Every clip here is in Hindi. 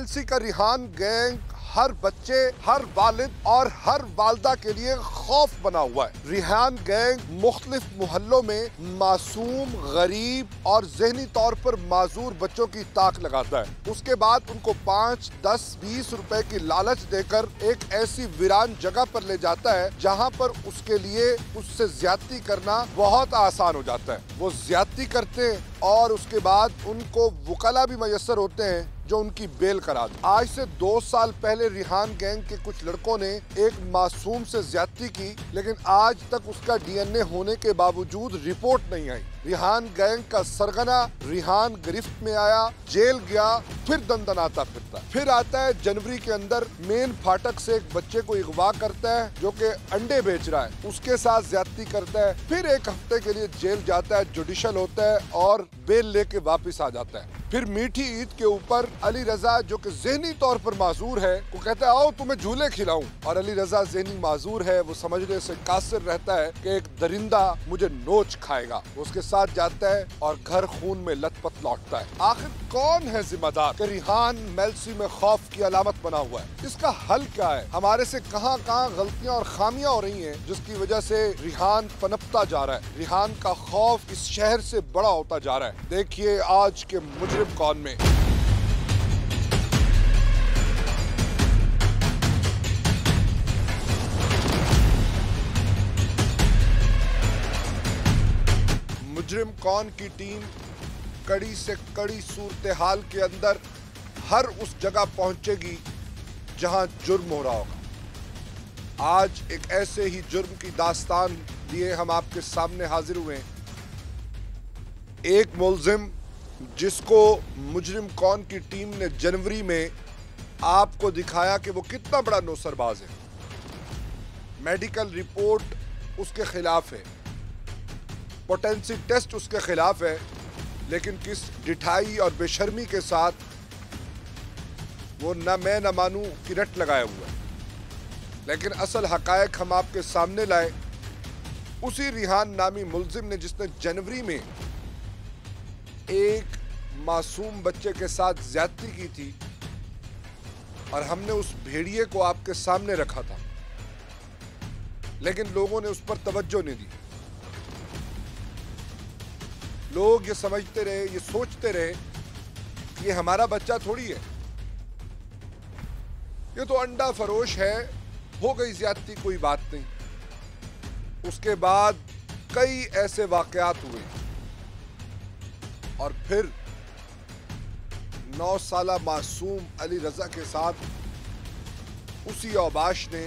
मेलसी का रिहान गैंग हर बच्चे, हर वालिद और हर वालदा के लिए खौफ बना हुआ है। रिहान गैंग मुख्तलिफ मोहल्लों में मासूम, गरीब और जहनी तौर पर माजूर बच्चों की ताक लगाता है। उसके बाद उनको 5, 10, 20 रुपए की लालच देकर एक ऐसी वीरान जगह पर ले जाता है जहां पर उसके लिए उससे ज्यादती करना बहुत आसान हो जाता है। वो ज्यादती करते हैं और उसके बाद उनको वकला भी मयसर होते हैं जो उनकी बेल करा दे। आज से 2 साल पहले रिहान गैंग के कुछ लड़कों ने एक मासूम से ज्यादती की, लेकिन आज तक उसका डीएनए होने के बावजूद रिपोर्ट नहीं आई। रिहान गैंग का सरगना रिहान गिरफ्त में आया, जेल गया, फिर दंदनाता फिरता, फिर आता है जनवरी के अंदर मेन फाटक से एक बच्चे को अगवा करता है जो कि अंडे बेच रहा है, उसके साथ ज्यादती करता है, फिर एक हफ्ते के लिए जेल जाता है, जुडिशल होता है और बेल लेके वापिस आ जाता है। फिर मीठी ईद के ऊपर अली रजा जो कि ज़हनी तौर पर माजूर है, वो कहता है आओ तुम्हें झूले खिलाऊं, और अली रजा ज़हनी माजूर है, वो समझने से कासिर रहता है कि एक दरिंदा मुझे नोच खाएगा। वो उसके साथ जाता है और घर खून में लथपथ लौटता है। आखिर कौन है जिम्मेदार कि रिहान मेलसी में खौफ की अलामत बना हुआ है? इसका हल क्या है? हमारे से कहां कहां गलतियां और खामियां हो रही हैं जिसकी वजह से रिहान पनपता जा रहा है, रिहान का खौफ इस शहर से बड़ा होता जा रहा है। देखिए आज के मुजरिम कौन में। मुजरिम कौन की टीम कड़ी से कड़ी सूरत हाल के अंदर हर उस जगह पहुंचेगी जहां जुर्म हो रहा होगा। आज एक ऐसे ही जुर्म की दास्तान लिए हम आपके सामने हाजिर हुए हैं। एक मुलजिम जिसको मुजरिम कौन की टीम ने जनवरी में आपको दिखाया कि वो कितना बड़ा नौसरबाज है। मेडिकल रिपोर्ट उसके खिलाफ है, पोटेंसी टेस्ट उसके खिलाफ है, लेकिन किस डिठाई और बेशर्मी के साथ वो न मैं न मानू की रट लगाया हुआ है। लेकिन असल हकायक हम आपके सामने लाए। उसी रिहान नामी मुलजिम ने जिसने जनवरी में एक मासूम बच्चे के साथ ज्यादती की थी और हमने उस भेड़िए को आपके सामने रखा था, लेकिन लोगों ने उस पर तवज्जो नहीं दी। लोग ये समझते रहे, ये सोचते रहे कि ये हमारा बच्चा थोड़ी है, ये तो अंडा फरोश है, हो गई ज्यादती, कोई बात नहीं। उसके बाद कई ऐसे वाकयात हुए और फिर 9 साला मासूम अली रजा के साथ उसी औबाश ने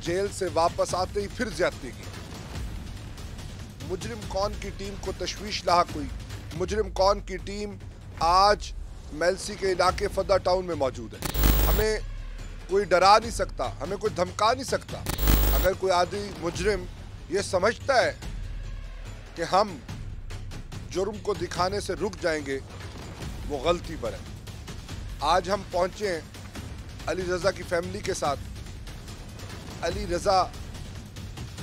जेल से वापस आते ही फिर ज्यादती की। मुजरिम कौन की टीम को तशवीश लाहक हुई। मुजरिम कौन की टीम आज मेलसी के इलाके फदा टाउन में मौजूद है। हमें कोई डरा नहीं सकता, हमें कोई धमका नहीं सकता। अगर कोई आदमी मुजरिम ये समझता है कि हम जुर्म को दिखाने से रुक जाएंगे, वो गलती पर है। आज हम पहुंचे हैं अली रजा की फैमिली के साथ। अली रजा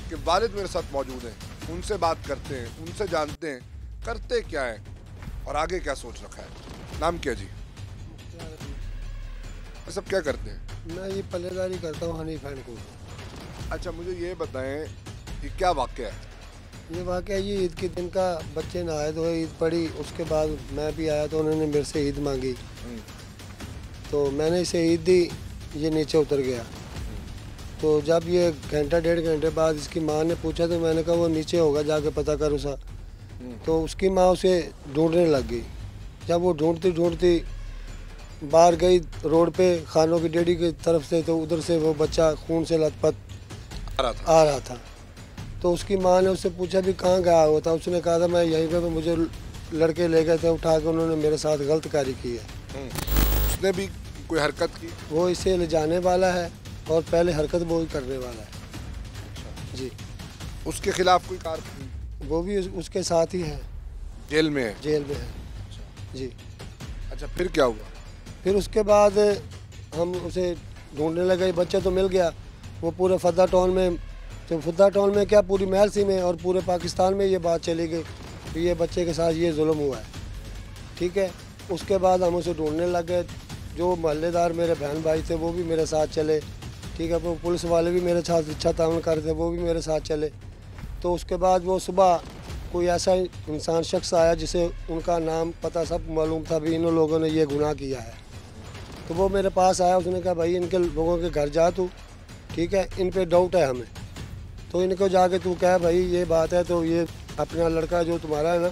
के वालिद मेरे साथ मौजूद हैं, उनसे बात करते हैं, उनसे जानते हैं करते क्या है और आगे क्या सोच रखा है। नाम क्या जी? सब क्या करते हैं? मैं ये पल्लेदारी करता हूँ हनीफ एंड को। अच्छा, मुझे ये बताएं कि क्या वाक़या है? ये वाक़या ये ईद के दिन का, बच्चे नहाए धोए, ईद पड़ी, उसके बाद मैं भी आया तो उन्होंने मेरे से ईद मांगी, तो मैंने इसे ईद दी, ये नीचे उतर गया। तो जब ये घंटा 1.5 घंटे बाद इसकी माँ ने पूछा तो मैंने कहा वो नीचे होगा, जाके पता कर उसा। तो उसकी माँ उसे ढूंढने लग गई। जब वो ढूंढती ढूंढती बाहर गई रोड पे खानों की डेडी की तरफ से, तो उधर से वो बच्चा खून से लथपथ आ रहा था। तो उसकी माँ ने उससे पूछा भी कहाँ गया हुआ था। उसने कहा था मैं यहीं पे, मुझे लड़के ले गए थे उठा के, उन्होंने मेरे साथ गलत कारी की है। उसने भी कोई हरकत की? वो इसे ले जाने वाला है और पहले हरकत वो ही करने वाला है। अच्छा। जी। उसके खिलाफ कोई कार्रवाई? वो भी उसके साथ ही है, जेल में है? जेल में है। अच्छा। जी। अच्छा, फिर क्या हुआ? फिर उसके बाद हम उसे ढूंढने लगे, बच्चा तो मिल गया। वो पूरे फद्दा टाउन में, तो फद्दा टाउन में क्या पूरी मेलसी में और पूरे पाकिस्तान में ये बात चली गई कि ये बच्चे के साथ ये जुल्म हुआ है। ठीक है, उसके बाद हम उसे ढूंढने लग गए। जो मोहल्लेदार मेरे बहन भाई थे वो भी मेरे साथ चले, ठीक है। वो पुलिस वाले भी मेरे साथ अच्छा ताउन करते, वो भी मेरे साथ चले। तो उसके बाद वो सुबह कोई ऐसा इंसान शख्स आया जिसे उनका नाम पता सब मालूम था भी इन लोगों ने ये गुनाह किया है। तो वो मेरे पास आया, उसने कहा भाई इनके लोगों के घर जा तू, ठीक है, इन पे डाउट है हमें। तो इनको जाके तू कह भाई ये बात है, तो ये अपना लड़का जो तुम्हारा है ना,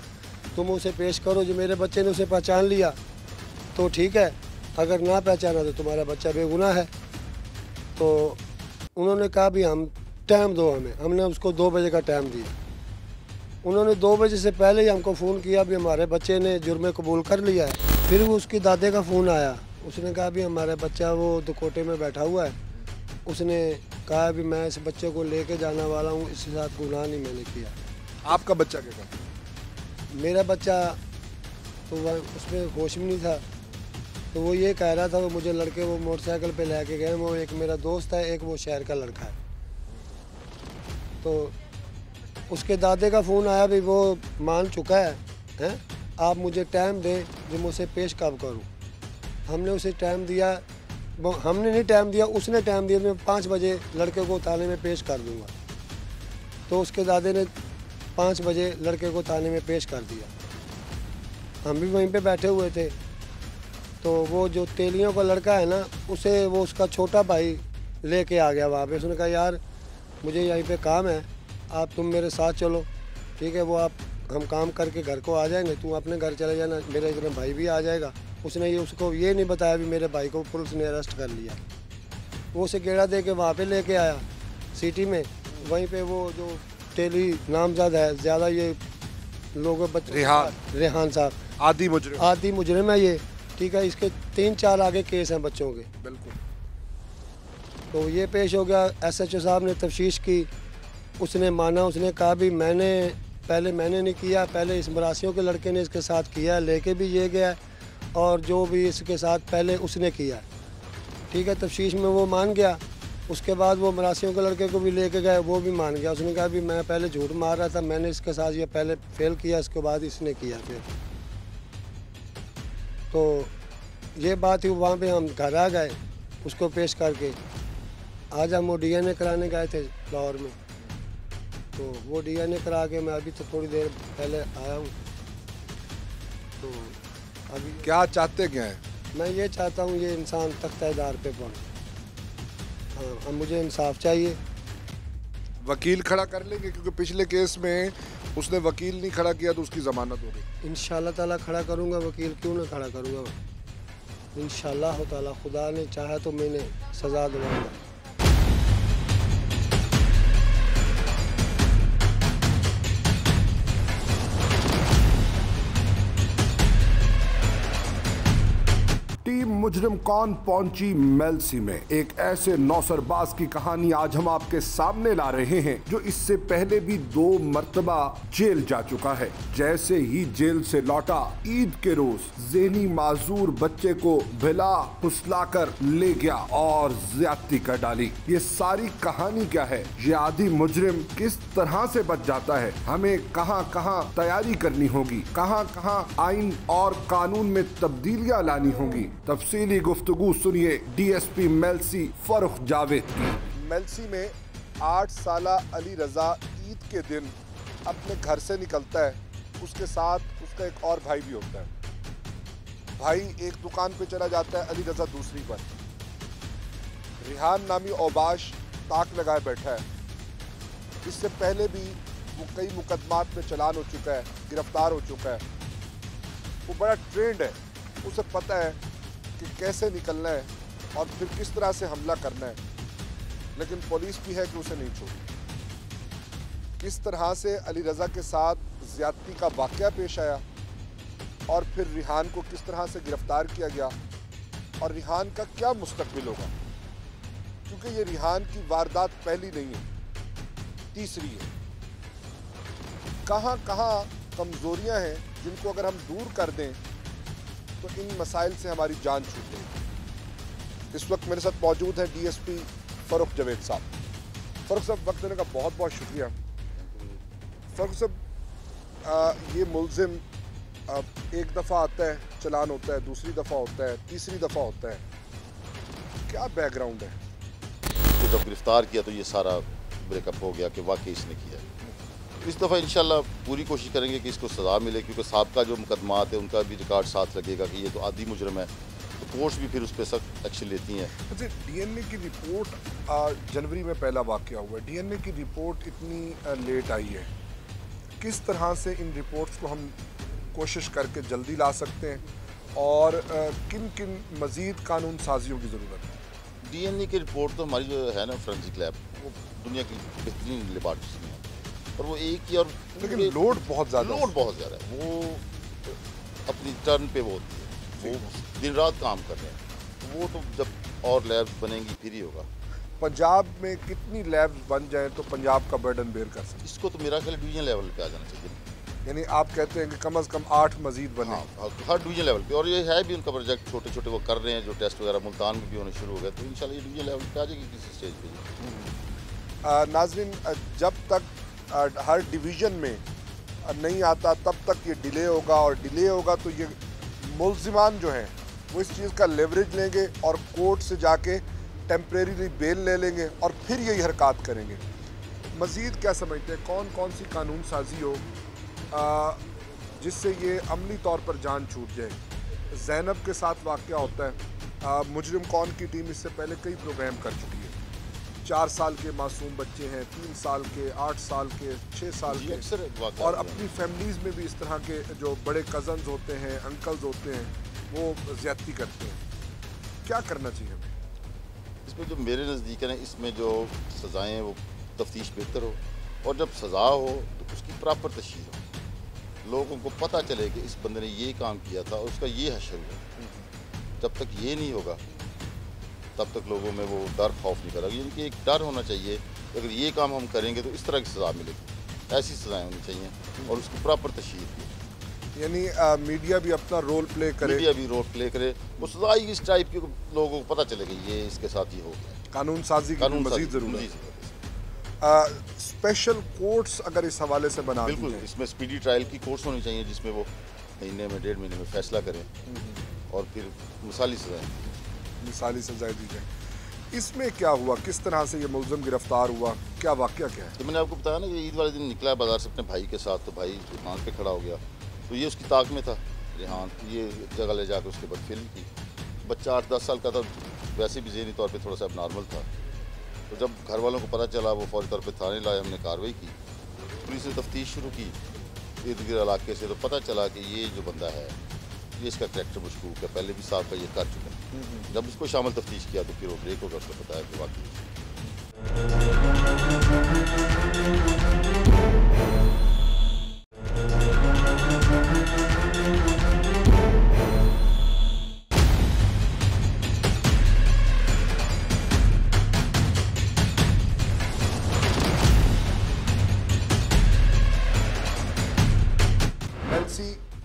तुम उसे पेश करो। जो मेरे बच्चे ने उसे पहचान लिया तो ठीक है, अगर ना पहचाना तो तुम्हारा बच्चा बेगुनाह है। तो उन्होंने कहा भी हम टाइम दो हमें। हमने उसको 2 बजे का टाइम दिया। उन्होंने 2 बजे से पहले ही हमको फ़ोन किया भी हमारे बच्चे ने जुर्म कबूल कर लिया है। फिर वो उसकी दादे का फ़ोन आया, उसने कहा भी हमारा बच्चा वो दुकोटे में बैठा हुआ है। उसने कहा भी मैं इस बच्चे को लेके जाने वाला हूँ, इसके साथ गुनाह नहीं मैंने किया। आपका बच्चा क्या करता? मेरा बच्चा तो वह उसमें होश में नहीं था। तो वो ये कह रहा था वो मुझे लड़के वो मोटरसाइकिल पे लेके गए, वो एक मेरा दोस्त है, एक वो शहर का लड़का है। तो उसके दादे का फ़ोन आया भी वो मान चुका है, हैं, आप मुझे टाइम दें जो मैं उसे पेश कब करूं। हमने उसे टाइम दिया, वो हमने नहीं टाइम दिया, उसने टाइम दिया, मैं 5 बजे लड़के को थाने में पेश कर दूंगा। तो उसके दादे ने 5 बजे लड़के को थाने में पेश कर दिया। हम भी वहीं पे बैठे हुए थे। तो वो जो तेलियों का लड़का है ना, उसे वो उसका छोटा भाई लेके आ गया वहाँ पे। उसने कहा यार मुझे यहीं पे काम है, आप तुम मेरे साथ चलो, ठीक है। वो आप हम काम करके घर को आ जाएंगे, तू अपने घर चले जाना, मेरा इधर भाई भी आ जाएगा। उसने ये उसको ये नहीं बताया भी मेरे भाई को पुलिस ने अरेस्ट कर लिया। वो उसे गेड़ा दे के वहाँ पे लेके आया सिटी में। वहीं पे वो जो तेली नामजद है, ज़्यादा ये लोगों बच्चे, रेहान साहब आदि मुजरिम है ये, ठीक है। इसके 3-4 आगे केस हैं बच्चों के। बिल्कुल। तो ये पेश हो गया। SHO साहब ने तफ्तीश की, उसने माना, उसने कहा भी मैंने नहीं किया, पहले इस मरासियों के लड़के ने इसके साथ किया, लेके भी ये गया और जो भी इसके साथ पहले उसने किया, ठीक है। तफ्तीश में वो मान गया। उसके बाद वो मरासियों के लड़के को भी लेके गए, वो भी मान गया। उसने कहा भी मैं पहले झूठ मार रहा था, मैंने इसके साथ ये पहले फेल किया, इसके बाद इसने किया। फिर तो ये बात ही वहाँ पे हम घर आ गए उसको पेश करके। आज हम वो DNA कराने गए थे लाहौर में। तो वो DNA करा के मैं अभी तो थोड़ी देर पहले आया हूँ। तो अभी क्या चाहते क्या हैं? मैं ये चाहता हूँ ये इंसान तख्तादार पे पड़े। हाँ, अब मुझे इंसाफ चाहिए। वकील खड़ा कर लेंगे, क्योंकि पिछले केस में उसने वकील नहीं खड़ा किया तो उसकी जमानत हो गई। इंशाल्लाह ताला खड़ा करूँगा वकील, क्यों ना खड़ा करूँगा। इंशाल्लाह ताला खुदा ने चाहा तो मैंने सज़ा दिलाऊंगा। टीम मुजरिम कौन पहुंची मेलसी में। एक ऐसे नौसरबाज की कहानी आज हम आपके सामने ला रहे हैं जो इससे पहले भी 2 मर्तबा जेल जा चुका है। जैसे ही जेल से लौटा, ईद के रोज ज़हनी माजूर बच्चे को भिला फुसलाकर ले गया और ज्यादती कर डाली। ये सारी कहानी क्या है, ये आदि मुजरिम किस तरह से बच जाता है, हमें कहां कहां तैयारी करनी होगी, कहां कहां आइन और कानून में तब्दीलियां लानी होगी। तफसीली गुफ्तगू सुनिए DSP मेलसी फरुख जावेद की। मेलसी में 8 साला अली रजा ईद के दिन अपने घर से निकलता है। उसके साथ उसका एक और भाई भी होता है। भाई एक दुकान पे चला जाता है, अली रजा दूसरी पर। रिहान नामी औबाश ताक लगाए बैठा है। इससे पहले भी वो कई मुकदमात में चालान हो चुका है, गिरफ्तार हो चुका है। वो बड़ा ट्रेंड है, उसे पता है कि कैसे निकलना है और फिर किस तरह से हमला करना है। लेकिन पुलिस भी है कि उसे नहीं छोड़ी। किस तरह से अली रजा के साथ ज्यादती का वाकया पेश आया और फिर रिहान को किस तरह से गिरफ्तार किया गया और रिहान का क्या मुस्तकबिल होगा, क्योंकि ये रिहान की वारदात पहली नहीं है, तीसरी है। कहां कहां कमजोरियां हैं जिनको अगर हम दूर कर दें तो इन मसाइल से हमारी जान छूटे। इस वक्त मेरे साथ मौजूद है DSP फरुख जावेद साहब। फरुख साहब, वक्त देने का बहुत बहुत शुक्रिया। फरुख साहब, ये मुल्जिम अब एक दफ़ा आता है चलान होता है, दूसरी दफ़ा होता है, तीसरी दफ़ा होता है, क्या बैकग्राउंड है? तो जब गिरफ्तार किया तो ये सारा ब्रेकअप हो गया कि वाकई इसने किया। इस दफ़ा इंशाल्लाह पूरी कोशिश करेंगे कि इसको सज़ा मिले, क्योंकि साहब का जो मुकदमात है उनका भी रिकॉर्ड साथ लगेगा कि ये तो आदी मुजरम है, तो कोर्ट्स भी फिर उस पर सख्त एक्शन लेती हैं। अच्छा, डीएनए की रिपोर्ट जनवरी में पहला वाक़या हुआ, डीएनए की रिपोर्ट इतनी लेट आई है, किस तरह से इन रिपोर्ट्स को हम कोशिश करके जल्दी ला सकते हैं और किन किन मज़ीद कानून साजियों की ज़रूरत है? डीएनए की रिपोर्ट तो हमारी जो है ना फोरेंसिक लैब, वो दुनिया की बेहतरीन लेबॉर्ट्रीज में है, और वो एक ही, और लेकिन लोड बहुत ज़्यादा है। वो अपनी टर्न पे वो होती है, वो दिन रात काम कर रहे हैं। वो तो जब और लैब्स बनेंगी फिर ही होगा। पंजाब में कितनी लैब्स बन जाएं तो पंजाब का बर्डन बेयर कर सकते? इसको तो मेरा ख्याल डिवीजन लेवल पे आ जाना चाहिए। यानी आप कहते हैं कि कम से कम 8 मजीद बने? हाँ, हर डिवीजन लेवल पे, और ये है भी उनका प्रोजेक्ट, छोटे छोटे वो कर रहे हैं, जो टेस्ट वगैरह मुल्तान में भी होने शुरू हो गए, तो इंशाल्लाह ये डिवीजन लेवल पे आ जाएगी किसी स्टेज पे। नाज़रीन, जब तक हर डिवीज़न में नहीं आता तब तक ये डिले होगा, और डिले होगा तो ये मुल्ज़िमान जो हैं वो इस चीज़ का लेवरेज लेंगे और कोर्ट से जाके टेम्परेरी बेल ले लेंगे और फिर यही हरकत करेंगे। मज़ीद क्या समझते हैं, कौन कौन सी कानून साजी हो जिससे ये अमली तौर पर जान छूट जाए? ज़ैनब के साथ वाक़या होता है, मुजरिम कौन की टीम इससे पहले कई प्रोग्राम कर चुकी है। 4 साल के मासूम बच्चे हैं, 3 साल के, 8 साल के, 6 साल के, और अपनी फैमिलीज़ में भी इस तरह के जो बड़े कज़न्स होते हैं, अंकल्स होते हैं, वो ज़्यादती करते हैं। क्या करना चाहिए हमें इसमें? जो मेरे नज़दीक है ना, इसमें जो सज़ाएँ हैं वो तफ्तीश बेहतर हो, और जब सज़ा हो तो उसकी प्रॉपर तशहीर हो, लोगों को पता चले कि इस बंदे ने ये काम किया था और उसका ये हशर हुआ। जब तक ये नहीं होगा तब तक लोगों में वो डर खौफ नहीं करेगा। यानी कि एक डर होना चाहिए, अगर ये काम हम करेंगे तो इस तरह की सज़ा मिलेगी, ऐसी सज़ाएँ होनी चाहिए और उसकी प्रॉपर तशहीर की। यानी मीडिया भी अपना रोल प्ले करे, मीडिया भी रोल प्ले करे, वो सज़ा ही इस टाइप की लोगों को पता चले कि ये इसके साथ ही हो गया। कानून साजी की मज़ीद ज़रूरत है। स्पेशल कोर्ट्स अगर इस हवाले से बना, बिल्कुल, इसमें स्पीडी ट्रायल की कोर्स होनी चाहिए जिसमें वो महीने में 1.5 महीने में फैसला करें और फिर मिसाली सज़ाएँ दी जाए। इसमें क्या हुआ, किस तरह से ये मुलज़िम गिरफ्तार हुआ, क्या वाक़या क्या है? तो मैंने आपको बताया ना कि ईद वाले दिन निकला है बाज़ार से अपने भाई के साथ, तो भाई दुकान पे खड़ा हो गया, तो ये उसकी ताक में था रेहान, ये जगह ले जाकर उसके बाद फिल्म की। बच्चा 8-10 साल का था, वैसे भी ज़हनी तौर पे थोड़ा सा नॉर्मल था। तो जब घर वालों को पता चला, वो फौरी तौर पे थाने लाए, हमने कार्रवाई की, पुलिस ने तफ्तीश शुरू की इर्द गिर्द इलाके से, तो पता चला कि ये जो बंदा है ये इसका करैक्टर मशकूक है, पहले भी साफ का ये कर चुका है। जब इसको शामिल तफ्तीश किया तो फिर वो ब्रेक होकर उसको बताया कि वाकई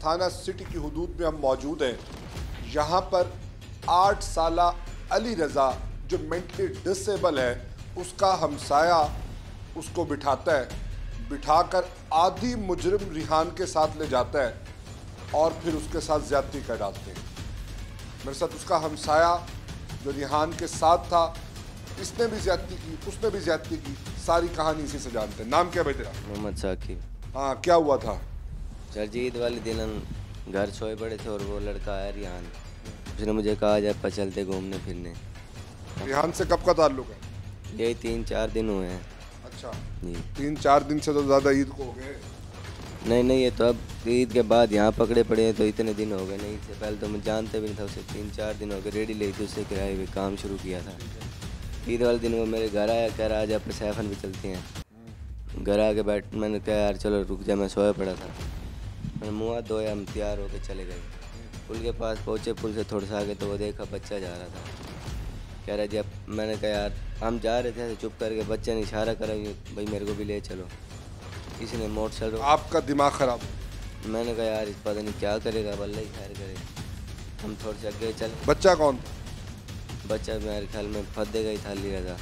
थाना सिटी की हुदूद में हम मौजूद हैं। यहाँ पर 8 साला अली रज़ा जो मेंटली डिसेबल है, उसका हमसाया उसको बिठाता है, बिठाकर आधी मुजरिम रिहान के साथ ले जाता है और फिर उसके साथ ज़्यादती कर डालते हैं। मेरे साथ उसका हमसाया जो रिहान के साथ था, इसने भी ज़्यादती की, उसने भी ज़्यादती की, सारी कहानी इसी से जानते हैं। नाम क्या भाई तेरा? मोहम्मद साकिब। हाँ, क्या हुआ था? सर जी, ईद वाले दिन हम घर सोए पड़े थे और वो लड़का आया रिहान, उसने मुझे कहा जाए पर चलते घूमने फिरने। रिहान से कब का ताल्लुक है? यही 3-4 दिन हुए हैं। अच्छा जी, 3-4 दिन से तो ज़्यादा ईद को हो गए। नहीं, ये तो अब ईद के बाद यहाँ पकड़े पड़े हैं तो इतने दिन हो गए। नहीं, इससे पहले तो मैं जानते भी नहीं था उसे। 3-4 दिन हो गए, रेडी ले थी उससे किराए हुए, काम शुरू किया था। ईद वाले दिन वो मेरे घर आया, कह रहा आज आप सैफन भी चलते हैं। घर आके बैठ, मैंने कहा यार चलो रुक जा, मैं सोया पड़ा था। मैंने मुँह हाथ धोया, हम तैयार होकर चले गए। पुल के पास पहुँचे, पुल से थोड़ा सा आगे तो वो देखा बच्चा जा रहा था। कह रहा जी अब, मैंने कहा यार हम जा रहे थे, चुप करके बच्चे ने इशारा करा भाई मेरे को भी ले चलो। किसी ने मोटरसाइकिल, आपका दिमाग ख़राब? मैंने कहा यार इस पता नहीं क्या करेगा, अल्लाह ही खैर करे। हम थोड़े से आगे चले। बच्चा कौन था? बच्चा मेरे ख्याल में फद्दे का ही था, लिया था।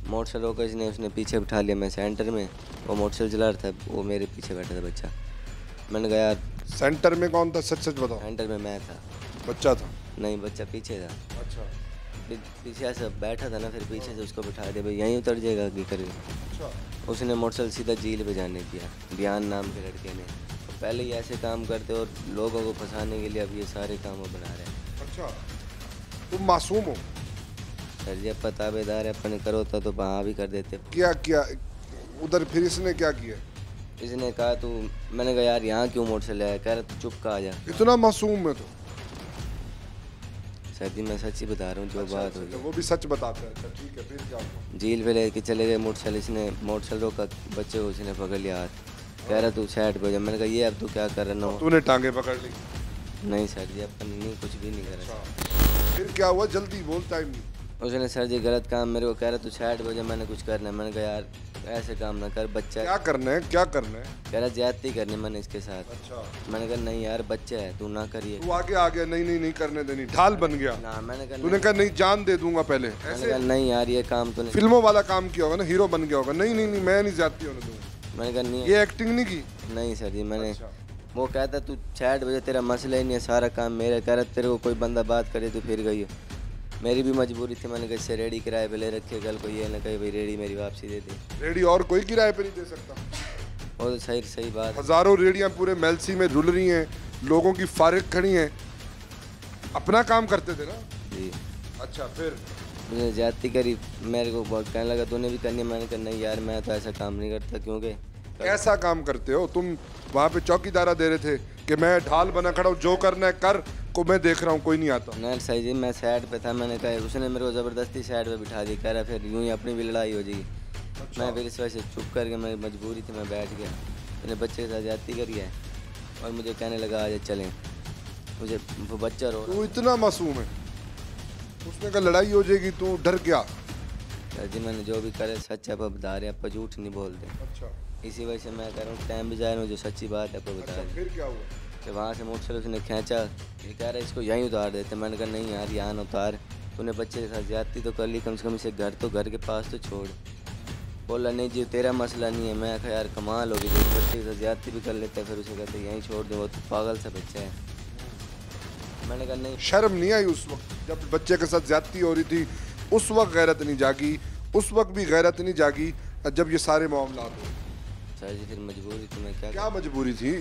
मोटरसाइकिल रोका इसने, उसने पीछे बिठा लिया, मैं सेंटर में, वो मोटरसाइकिल चला रहा था, वो मेरे पीछे बैठा था बच्चा। मैंने कहा यार सेंटर में कौन था, सच सच बताओ। सेंटर में मैं था। बच्चा था? नहीं, बच्चा पीछे था। अच्छा पीछे ऐसा बैठा था ना, फिर पीछे से उसको बिठा दिया, भाई यहीं उतर जाएगा आगे करके। अच्छा। उसने मोटरसाइकिल सीधा झील पे जाने दिया, बयान नाम के लड़के ने। तो पहले ही ऐसे काम करते और लोगों को फंसाने के लिए अब ये सारे काम वो बना रहे हैं। अच्छा, तुम मासूम हो? सर जी अपना ताबेदार है, अपने करो तो वहाँ भी कर देते। क्या किया उधर? फिर इसने क्या किया? इसने कहा तू, मैंने कहा यार यहाँ क्यों मोटरसाइकिल आया, कह रहा तू चुप का आ जा। इतना मासूम है तो? सर जी मैं सच ही बता रहा हूँ जो बात हुई। वो भी सच बताता है। अच्छा ठीक है, फिर क्या हुआ? झील पे लेके चले गए मोटरसाइकिल, इसने मोटरसाइकिल रोका, बच्चे को उसने पकड़ लिया हाथ, कह रहा तू साइड पे हो जा। मैंने कहा ये अब तू क्या कर रहा हो? तूने टांगे पकड़ ली? नहीं सर जी अपन नहीं, कुछ भी नहीं करा। फिर क्या हुआ? जल्दी बोल, टाइम नहीं। उसने सर जी गलत काम मेरे को कह रहा तू साइड पे हो जा, मैंने कुछ करना है। मैंने कहा यार ऐसे काम ना कर, बच्चा क्या करना है, क्या करना है? कह रहा ज्यादती करनी मैंने इसके साथ। अच्छा। मैंने कहा नहीं यार बच्चा है, तू ना करिए। तू आगे आ गया? नहीं नहीं नहीं करने देनी, ढाल बन गया ना, मैंने कहा तूने कहा नहीं जान दे दूंगा पहले। मैंने कहा नहीं यार ये काम तूने, फिल्मों वाला काम किया होगा ना, हीरो बन गया होगा। नहीं नहीं नहीं मैं नहीं जाती होने दूंगा। मैंने कहा नहीं ये एक्टिंग नहीं की? नहीं सर जी मैंने। अच्छा। वो कहता तू साइड बजे, तेरा मसला ही नहीं है, सारा काम मेरा। कह रहा तेरे को कोई बंदा बात करे तो फिर गई हो। मेरी भी मजबूरी थी, मैंने कहा इससे रेडी किराए पे ले रखे, कल को ये ना कहे भाई रेडी मेरी वापसी दे दे। रेडी और कोई किराए पे नहीं दे सकता? वो तो सही सही बात है। हजारों रेडियां पूरे मेलसी में रुल रही हैं, लोगों की फारिग खड़ी हैं, अपना काम करते थे ना। जी अच्छा फिर? मुझे ज्यादती करी, मेरे को बहुत कहने लगा तूने भी करनी है। मैंने कहा नहीं यार मैं तो ऐसा काम नहीं करता। क्योंकि ऐसा काम करते हो तुम? वहाँ पे चौकीदारा दे रहे थे कि मैं ढाल बना खड़ा हूँ, जो करना है कर, को मैं देख रहा हूँ, कोई नहीं आता। नहीं सही जी मैं साइड पे था। मैंने कहा उसने मेरे को ज़बरदस्ती साइड पे बिठा दी, कह रहा फिर यूं ही अपनी भी लड़ाई हो जाएगी। अच्छा। मैं फिर इस वजह से चुप करके, मैं मजबूरी थी, मैं बैठ गया। मैंने बच्चे के साथ ज्यादती करी है और मुझे कहने लगा आज चलें। मुझे वो बच्चा रो रहा। तू इतना मासूम है? उसने कहा लड़ाई हो जाएगी, तू डर गया? सर जी मैंने जो भी करे सच है, आप बता रहे, आप झूठ नहीं बोलते। अच्छा। इसी वजह से मैं कह रहा हूँ टाइम भी जाए, जो सच्ची बात है आपको बता अच्छा रहे। फिर क्या हुआ? कि वहाँ से मोटरसाइकिल उसने खींचा, ये कह रहा है इसको यहीं उतार देते। मैंने कहा नहीं यार यहाँ ना उतार, तूने बच्चे के साथ ज्यादती तो कर ली, कम से कम इसे घर तो घर के पास तो छोड़। बोला नहीं जी तेरा मसला नहीं है। मैं कहा यार कमाल होगी, जो बच्चे के साथ ज्यादती भी कर लेते हैं फिर उसे कहते यहीं छोड़ दो, वो तो पागल सा बच्चा है। मैंने कहा नहीं। शर्म नहीं आई उस वक्त जब बच्चे के साथ ज्यादती हो रही थी? उस वक्त गैरत नहीं जागी? उस वक्त भी गैरत नहीं जागी जब ये सारे मामला हुए? सर जी फिर मजबूरी थी, मैं क्या मजबूरी थी?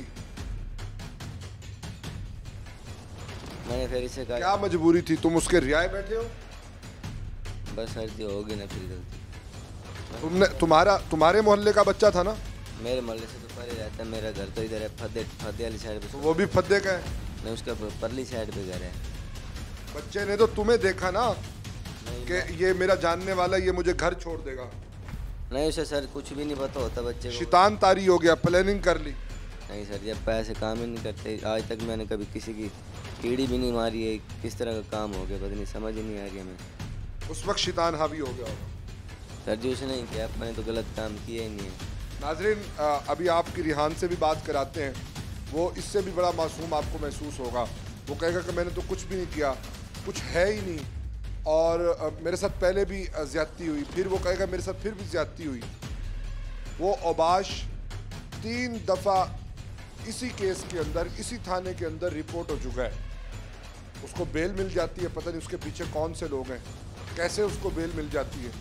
मैंने फिर इसे कहा क्या मजबूरी थी? तुम उसके रियाए बैठे हो? बस सर जी होगी ना फिर गलती। तुम्हारे मोहल्ले का बच्चा था ना? मेरे मोहल्ले से तो परे रहता है, मेरा घर तो इधर है फद्दे वाली साइड पे। तो वो भी फद्दे का है? नहीं उसका परली साइड पे घर है। बच्चे ने तो तुम्हें देखा ना कि ये मेरा जानने वाला, ये मुझे घर छोड़ देगा। नहीं उसे सर कुछ भी नहीं पता होता बच्चे को। शैतान तारी हो गया, प्लानिंग कर ली। नहीं सर जी अब पैसे काम ही नहीं करते। आज तक मैंने कभी किसी की कीड़ी भी नहीं मारी है। किस तरह का काम हो गया पता नहीं, समझ ही नहीं आ रही हमें। उस वक्त शैतान हावी हो गया होगा। सर जी उसने नहीं किया, मैंने तो गलत काम किया ही नहीं है। नाजरीन अभी आपकी रिहान से भी बात कराते हैं, वो इससे भी बड़ा मासूम आपको महसूस होगा। वो कहेगा कि मैंने तो कुछ भी नहीं किया, कुछ है ही नहीं, और मेरे साथ पहले भी ज़्यादती हुई। फिर वो कहेगा मेरे साथ फिर भी ज़्यादती हुई। वो औबाश 3 दफ़ा इसी केस के अंदर, इसी थाने के अंदर रिपोर्ट हो चुका है। उसको बेल मिल जाती है, पता नहीं उसके पीछे कौन से लोग हैं, कैसे उसको बेल मिल जाती है,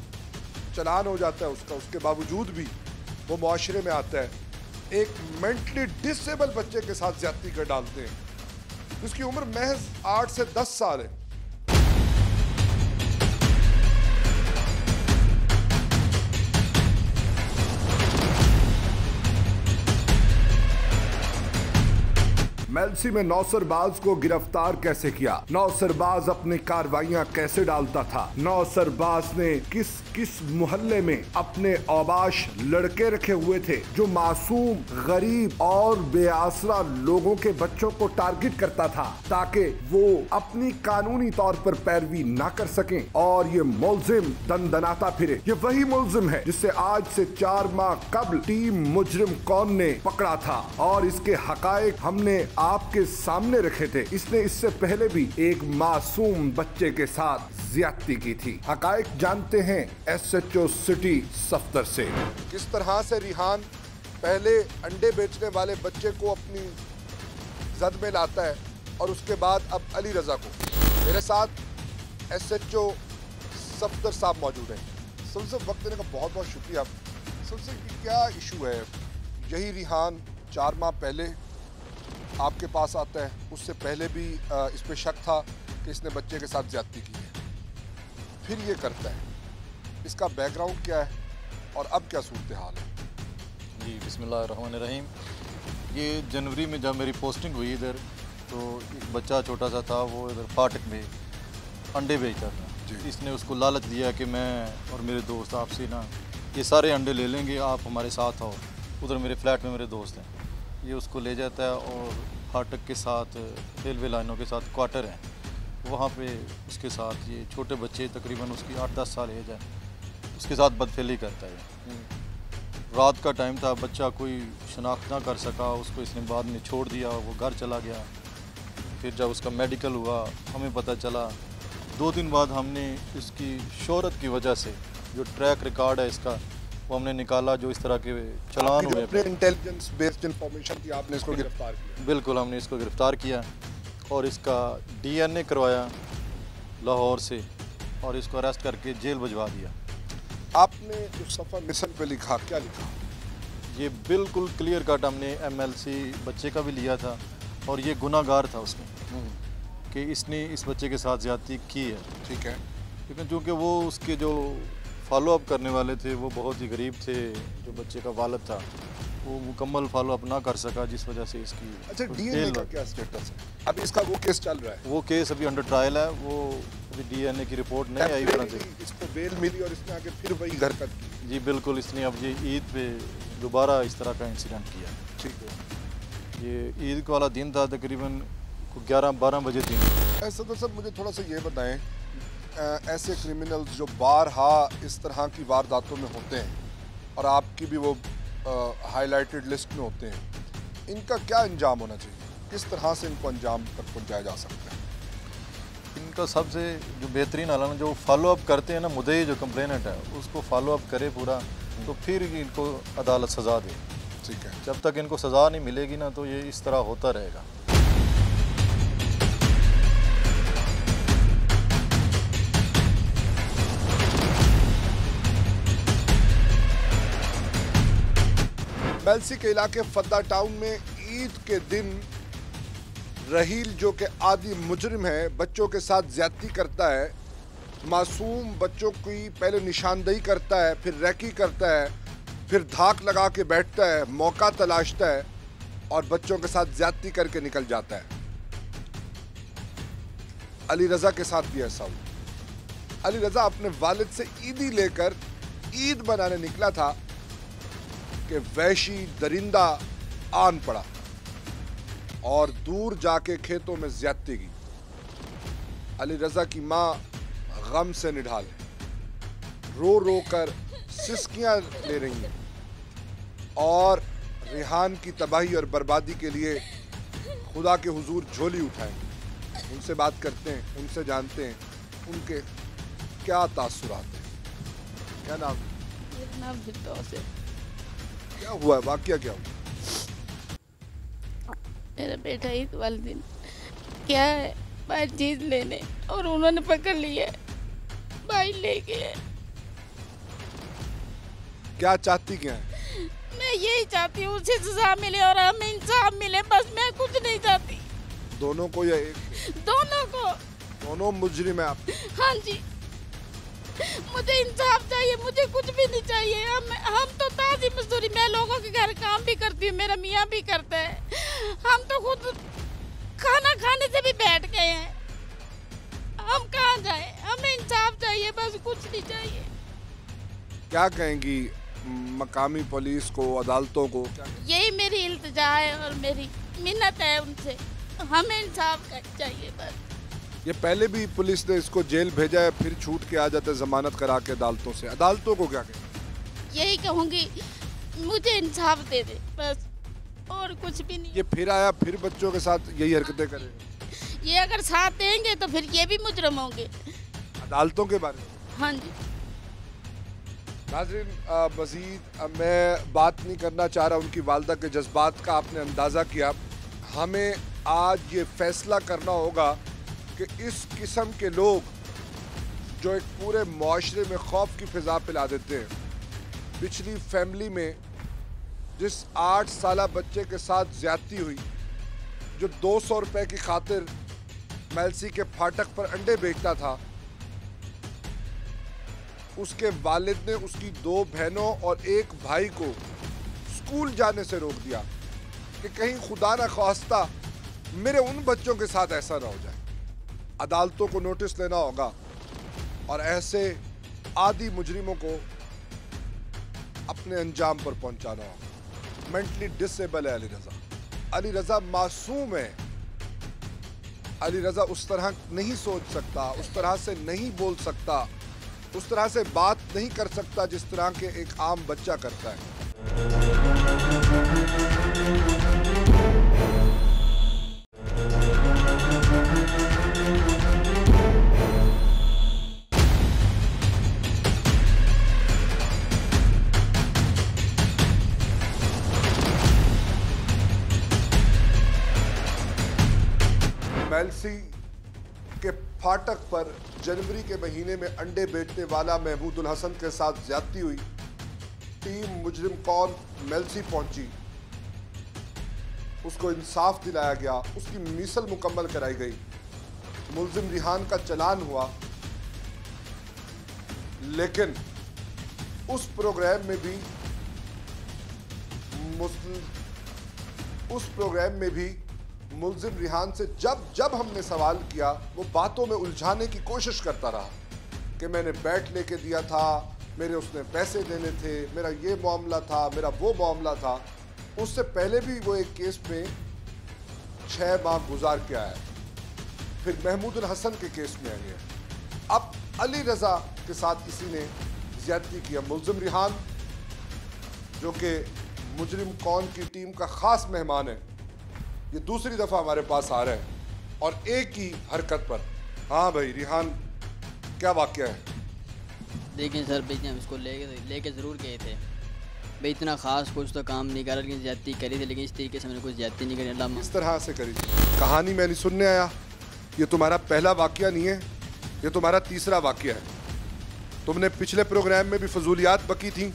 चलान हो जाता है उसका, उसके बावजूद भी वो मुआशरे में आता है। एक मेंटली डिसेबल बच्चे के साथ ज्यादती कर डालते हैं, जिसकी उम्र महज 8 से 10 साल है। मेलसी में नौसरबाज को गिरफ्तार कैसे किया, नौसरबाज अपनी कार्रवाइयां कैसे डालता था, नौसरबाज ने किस किस मोहल्ले में अपने औबाश लड़के रखे हुए थे जो मासूम, गरीब और बेआसरा लोगों के बच्चों को टारगेट करता था ताकि वो अपनी कानूनी तौर पर पैरवी ना कर सकें और ये मुलजिम दंदनाता फिरे। ये वही मुलजिम है जिससे आज से 4 माह कबल टीम मुजरिम कौन ने पकड़ा था और इसके हकायक हमने आपके सामने रखे थे। इसने इससे पहले भी एक मासूम बच्चे के साथ ज्यादती की थी। हकायक जानते हैं SHO सिटी सफ्दर से। किस तरह से रिहान पहले अंडे बेचने वाले बच्चे को अपनी जद में लाता है और उसके बाद अब अली रज़ा को। मेरे साथ SHO सफदर साहब मौजूद हैं। सबसे वक्त देने का बहुत बहुत शुक्रिया। सबसे क्या इशू है? यही रिहान 4 माह पहले आपके पास आता है, उससे पहले भी इस पे शक था कि इसने बच्चे के साथ ज्यादती की है, फिर ये करता है। इसका बैकग्राउंड क्या है और अब क्या सूरत हाल है? जी बिस्मिल्लाहिर्रहमानिर्रहीम। ये जनवरी में जब मेरी पोस्टिंग हुई इधर, तो एक बच्चा छोटा सा था, वो इधर फाटक में अंडे बेचता था। इसने उसको लालच दिया कि मैं और मेरे दोस्त आपसे ना ये सारे अंडे ले लेंगे, आप हमारे साथ आओ। उधर मेरे फ्लैट में मेरे दोस्त हैं, ये उसको ले जाता है और फाटक के साथ रेलवे लाइनों के साथ क्वार्टर हैं, वहाँ पे उसके साथ ये छोटे बच्चे, तकरीबन उसकी 8-10 साल एज है, उसके साथ बदफेली करता है। रात का टाइम था, बच्चा कोई शनाख्त ना कर सका, उसको इसने बाद में छोड़ दिया, वो घर चला गया। फिर जब उसका मेडिकल हुआ हमें पता चला, 2 दिन बाद हमने इसकी शोहरत की वजह से जो ट्रैक रिकॉर्ड है इसका, वो हमने निकाला, जो इस तरह के चलान हुए। इंटेलिजेंस बेस्ड इंफॉर्मेशन थी, आपने इसको गिरफ्तार किया? बिल्कुल, हमने इसको गिरफ़्तार किया और इसका DNA करवाया लाहौर से और इसको अरेस्ट करके जेल भिजवा दिया। आपने उस सफ़र मिशन पे लिखा, क्या लिखा? ये बिल्कुल क्लियर कट हमने MLC बच्चे का भी लिया था और ये गुनाहगार था उसमें कि इसने इस बच्चे के साथ ज़्यादती की है। ठीक है। लेकिन चूँकि वो उसके जो फॉलो अप करने वाले थे वो बहुत ही गरीब थे, जो बच्चे का वालिद था वो मुकम्मल फॉलो अप ना कर सका, जिस वजह से इसकी। अच्छा, DNA का क्या स्टेटस है? अब इसका वो केस चल रहा है? वो केस अभी अंडर ट्रायल है, वो अभी DNA की रिपोर्ट नहीं आई बना से। इसको बेल मिली और इसने आगे फिर वही हरकत की? जी बिल्कुल, इसने अब ये ईद पे दोबारा इस तरह का इंसिडेंट किया। ठीक है। ये ईद वाला दिन था, तकरीबन 11-12 बजे दिन। सदर साहब, मुझे थोड़ा सा ये बताएं, ऐसे क्रिमिनल्स जो बारहा इस तरह की वारदातों में होते हैं और आपकी भी वो हाईलाइटेड लिस्ट में होते हैं, इनका क्या अंजाम होना चाहिए? किस तरह से इनको अंजाम तक पहुंचाया जा सकता है? इनका सबसे जो बेहतरीन हाल है, जो फॉलो अप करते हैं ना, मुद्दई जो कंप्लेनेंट है उसको फॉलो अप करे पूरा, तो फिर इनको अदालत सज़ा दे। ठीक है। जब तक इनको सज़ा नहीं मिलेगी ना, तो ये इस तरह होता रहेगा। मेलसी के इलाके फद्दा टाउन में ईद के दिन रहील, जो कि आदि मुजरिम है, बच्चों के साथ ज्यादती करता है, मासूम बच्चों की पहले निशानदेही करता है, फिर रैकी करता है, फिर धाक लगा के बैठता है, मौका तलाशता है और बच्चों के साथ ज्यादती करके निकल जाता है। अली रज़ा के साथ भी ऐसा हुआ। अली रज़ा अपने वालिद से ईदी लेकर ईद बनाने निकला था कि वैशी दरिंदा आन पड़ा और दूर जाके खेतों में ज्यादती की। अली रज़ा की माँ गम से निढाल है, रो रो कर सिसकियां ले रही हैं और रिहान की तबाही और बर्बादी के लिए खुदा के हुजूर झोली उठाएंगे। उनसे बात करते हैं, उनसे जानते हैं उनके क्या तासुरात हैं। क्या नाम? मेरा नाम फिरदौस है। क्या हुआ है? वाकया क्या हुआ? मेरा बेटा ईद वाले दिन क्या है बाहर चीज लेने और उन्होंने पकड़ लिया, भाई ले गए। क्या चाहती क्या है? मैं यही चाहती हूँ उसे सजा मिले और हमें इंसाफ मिले, बस मैं कुछ नहीं चाहती। दोनों को या एक? दोनों को। दोनों मुजरिम है आप? हाँ जी, मुझे इंसाफ चाहिए, मुझे कुछ भी नहीं चाहिए। हम तो ताजी मजदूरी, मैं लोगों के घर काम भी करती हूँ, मेरा मियाँ भी करता है, हम तो खुद खाना खाने से भी बैठ गए हैं। हम कहाँ जाए? हमें इंसाफ चाहिए, बस कुछ नहीं चाहिए। क्या कहेंगी मकामी पुलिस को, अदालतों को? यही मेरी इल्तिजा है और मेरी मिन्नत है उनसे, हमें इंसाफ चाहिए बस। ये पहले भी पुलिस ने इसको जेल भेजा है, फिर छूट के आ जाते जमानत करा के अदालतों से। अदालतों को क्या कहें? यही कहूँगी मुझे इंसाफ दे दे बस, और कुछ भी नहीं। ये फिर आया, फिर बच्चों के साथ यही हरकतें करेगा। ये अगर साथ देंगे तो फिर ये भी मुजरम होंगे। अदालतों के बारे में? हाँ जी। नाज़रीन, मज़ीद मैं बात नहीं करना चाह रहा उनकी वालदा के जज्बात का, आपने अंदाज़ा किया। हमें आज ये फैसला करना होगा कि इस किस्म के लोग जो एक पूरे मुआशरे में खौफ की फ़िज़ा फैला देते हैं, पिछली फैमिली में जिस 8 साला बच्चे के साथ ज़्यादती हुई, जो 200 रुपए की खातिर मेलसी के फाटक पर अंडे बेचता था, उसके वालिद ने उसकी 2 बहनों और 1 भाई को स्कूल जाने से रोक दिया कि कहीं खुदा न ख्वास्ता मेरे उन बच्चों के साथ ऐसा ना हो जाए। अदालतों को नोटिस लेना होगा और ऐसे आदि मुजरिमों को अपने अंजाम पर पहुंचाना होगा। मेंटली डिसेबल है अली रज़ा। अली रज़ा मासूम है। अली रज़ा उस तरह नहीं सोच सकता, उस तरह से नहीं बोल सकता, उस तरह से बात नहीं कर सकता जिस तरह के एक आम बच्चा करता है। मेलसी के फाटक पर जनवरी के महीने में अंडे बेचने वाला महमूदुल हसन के साथ ज्यादती हुई। टीम मुजरिम कौन मेलसी पहुंची, उसको इंसाफ दिलाया गया, उसकी मिसल मुकम्मल कराई गई, मुलजिम रिहान का चालान हुआ। लेकिन उस प्रोग्राम में भी मुलजिम रिहान से जब हमने सवाल किया, वो बातों में उलझाने की कोशिश करता रहा कि मैंने बैट लेके दिया था, मेरे उसने पैसे देने थे, मेरा ये मामला था, मेरा वो मामला था। उससे पहले भी वो एक केस में 6 माह गुजार के आया, फिर महमूदुल हसन के केस में आ गया। अब अली रज़ा के साथ किसी ने ज्यादती किया। मुलजिम रिहान जो कि मुजरिम कौन की टीम का ख़ास मेहमान है, ये दूसरी दफ़ा हमारे पास आ रहा है और एक ही हरकत पर। हाँ भाई रिहान, क्या वाक़या है? देखिए सर, भाई हम इसको लेके ज़रूर गए थे भाई, इतना ख़ास कुछ तो काम नहीं करा, लेकिन ज़्यादती करी थी, लेकिन इस तरीके से मैंने कुछ ज़्यादती नहीं करी। अल्लाह इस तरह से करी थी। कहानी मैं नहीं सुनने आया, ये तुम्हारा पहला वाक़या नहीं है, ये तुम्हारा तीसरा वाक़या है। तुमने पिछले प्रोग्राम में भी फजूलियात बकी थी,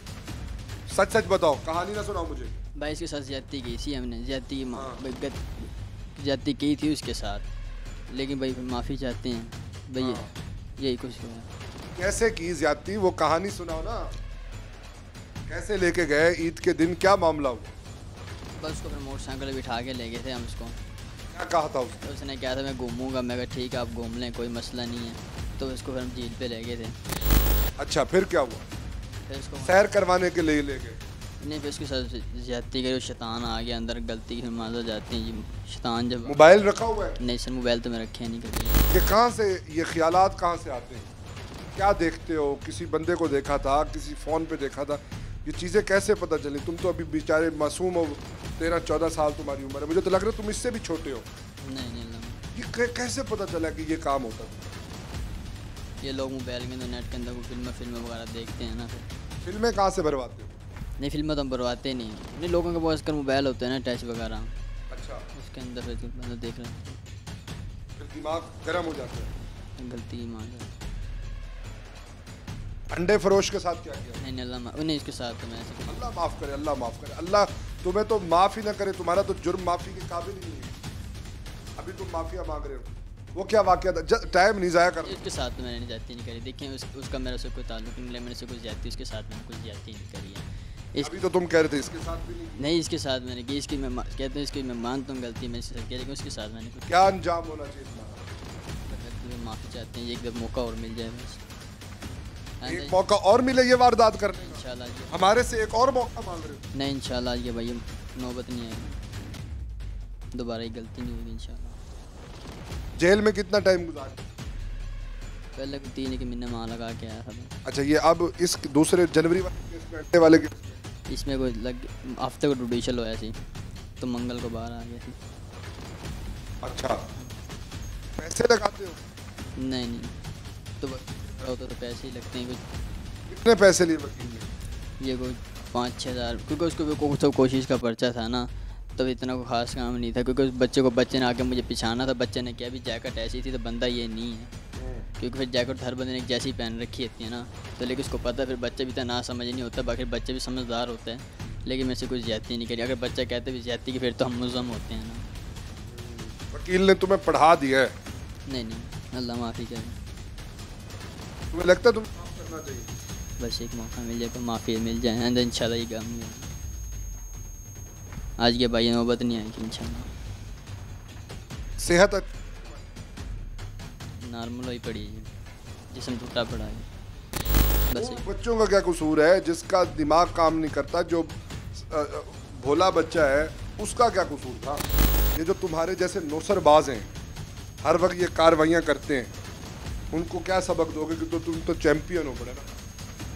सच सच बताओ, कहानी ना सुनाओ मुझे। भाई इसके साथ ज़्यादती की थी हमने, ज़्यादती की थी उसके साथ, लेकिन भाई माफ़ी चाहते हैं भाई, यही कुछ हुआ। कैसे की ज्यादती, वो कहानी सुनाओ ना। कैसे लेके गए ईद के दिन, क्या मामला हुआ? बस उसको फिर मोटरसाइकिल बिठा के ले गए थे हम उसको। क्या कहा था उसने? उसने कहा था मैं घूमूंगा, मैं कहा ठीक है आप घूम लें, कोई मसला नहीं है। तो उसको फिर हम झील पे ले गए थे। अच्छा, फिर क्या हुआ? फिर उसको सैर करवाने के लिए ले गए? नहीं, फिर उसके साथ ज्यादती करी, शैतान आ गया अंदर, गलती से माजा जाते हैं जी शैतान। जब मोबाइल रखा हुआ है? नहीं सर, मोबाइल तो मैं रखे नहीं कभी। ये कहाँ से, ये ख्यालात कहाँ से आते हैं? क्या देखते हो? किसी बंदे को देखा था, किसी फ़ोन पे देखा था, ये चीज़ें कैसे पता चली? तुम तो अभी बेचारे मासूम हो, 13-14 साल तुम्हारी उम्र है, मुझे तो लग रहा है तुम इससे भी छोटे हो। नहीं, ये कैसे पता चला कि ये काम होता था? ये लोग मोबाइल के अंदर, नेट के अंदर फिल्में वगैरह देखते हैं ना। फिर फिल्में कहाँ से भरवाते हो? नहीं, फिल्में तो हम भरवाते नहीं, नहीं लोगों के पास कर मोबाइल होते हैं ना, टच वगैरह, अच्छा, उसके अंदर फिर मतलब देख रहे हैं, फिर दिमाग गर्म हो जाता है। गलती मान जाए। अंडे फरोश के साथ क्या किया? नहीं अल्लाह नहीं, इसके साथ तो मैं ऐसे अल्लाह माफ़ करे, अल्लाह माफ़ करे, अल्लाह तुम्हें तो माफ़ ही ना करे, तुम्हारा तो जुर्म माफ़ी के काबिल ही नहीं है, अभी तुम माफ़िया मांग रहे हो। वो क्या वाक़या था? टाइम नहीं ज़ाया कर। इसके साथ तो मैंने ज्यादती नहीं करी। देखिए उसका मेरे से कोई ताल्लुक नहीं, मैंने से कुछ ज्यादती उसके साथ मैंने कुछ ज्यादती नहीं करी है। अभी तो तुम कह रहे थे इसके साथ भी नहीं, इसके साथ मैंने की, इसकी मैं कहते हैं इसकी मैं मानता हूँ गलती मैंने से किया, लेकिन उसके साथ मैंने कुछ। क्या अंजाम होना चाहिए तुम्हारा? माफ़ी चाहते हैं, एक मौका और मिल जाए बस, एक मौका और मिले ये वारदात करने का। इंशाल्लाह। हमारे से एक और मौका मांग रहे हो? नहीं इंशाल्लाह, ये भाई नौबत नहीं आएगी, दोबारा ये गलती नहीं होगी इंशाल्लाह। जेल में कितना टाइम गुजारा? पहले 3 महीने वहाँ लगा के आया था मैं। अच्छा, ये अब इस दूसरे जनवरी वाले के इसमें कोई हफ्ते को जुडिशल होया सी, तो मंगल को बाहर आ गया थी। अच्छा, पैसे लगाते हो? नहीं तो होता तो पैसे ही लगते हैं कुछ। कितने पैसे लिए वकील ने? ये कोई 5-6 हज़ार, क्योंकि उसको तो कोशिश का पर्चा था ना, तब इतना कोई ख़ास काम नहीं था, क्योंकि उस बच्चे ने आके मुझे पिछाना था। बच्चे ने क्या भी जैकेट ऐसी थी तो बंदा ये नहीं है, क्योंकि फिर जैकेट हर बंदे ने एक जैसी पहन रखी होती है ना, तो लेकिन उसको पता, फिर बच्चा भी इतना ना समझ नहीं होता, बाकी बच्चे भी समझदार होते हैं, लेकिन मेरे से कोई ज़्यादती नहीं करी। अगर बच्चा कहते भी ज़्यादती की, फिर तो हम मुलज़म होते हैं ना। वकील ने तुम्हें पढ़ा दिया है? नहीं, अल्लाह माफ़ी करे। तुम्हें लगता है तुम्हें माफ करना चाहिए? बस एक मौका मिल जाए, माफ़ी मिल जाए, तो इंशाल्लाह ये काम नहीं। आज के भाई नौबत नहीं आएगी इंशाल्लाह। सेहत नॉर्मल ही पड़ी है, जिस्म टूटा पड़ा है, बस वो बच्चों का क्या कसूर है जिसका दिमाग काम नहीं करता? जो भोला बच्चा है उसका क्या कसूर था? ये जो तुम्हारे जैसे नौसरबाज हैं, हर वक्त ये कार्रवाइयाँ करते हैं, उनको क्या सबक दोगे? कि तो तुम तो चैंपियन हो बड़े ना।